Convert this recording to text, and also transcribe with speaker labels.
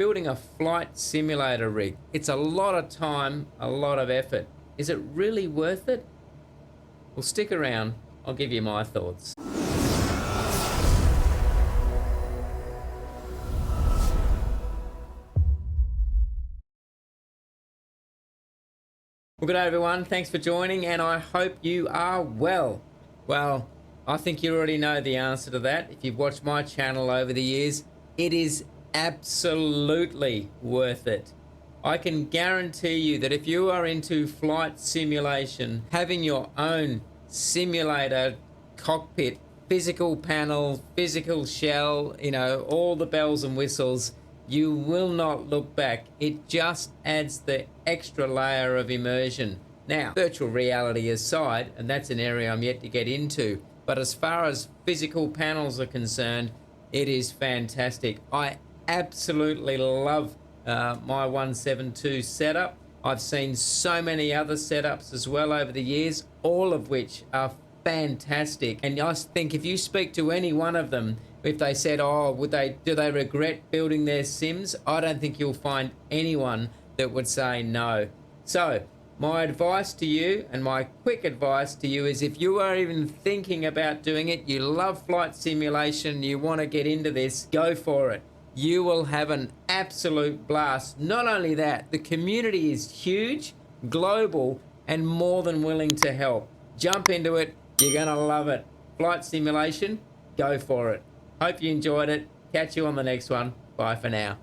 Speaker 1: building a flight simulator rig. It's a lot of time, a lot of effort. Is it really worth it? Well, stick around. I'll give you my thoughts. Well, good day everyone. Thanks for joining, and I hope you are well. Well, I think you already know the answer to that. If you've watched my channel over the years, it is absolutely worth it. I can guarantee you that if you are into flight simulation, having your own simulator cockpit, physical panel, physical shell, you know, all the bells and whistles, you will not look back. It just adds the extra layer of immersion. Now, virtual reality aside, and that's an area I'm yet to get into, but as far as physical panels are concerned, it is fantastic. I absolutely love my 172 setup. I've seen so many other setups as well over the years, all of which are fantastic. And I think if you speak to any one of them, if they said, oh, do they regret building their sims? I don't think you'll find anyone that would say no. So my advice to you, and my quick advice to you, is if you are even thinking about doing it, you love flight simulation, you want to get into this, go for it. You will have an absolute blast. Not only that, the community is huge, global, and more than willing to help. Jump into it. You're going to love it. Flight simulation, go for it. Hope you enjoyed it. Catch you on the next one. Bye for now.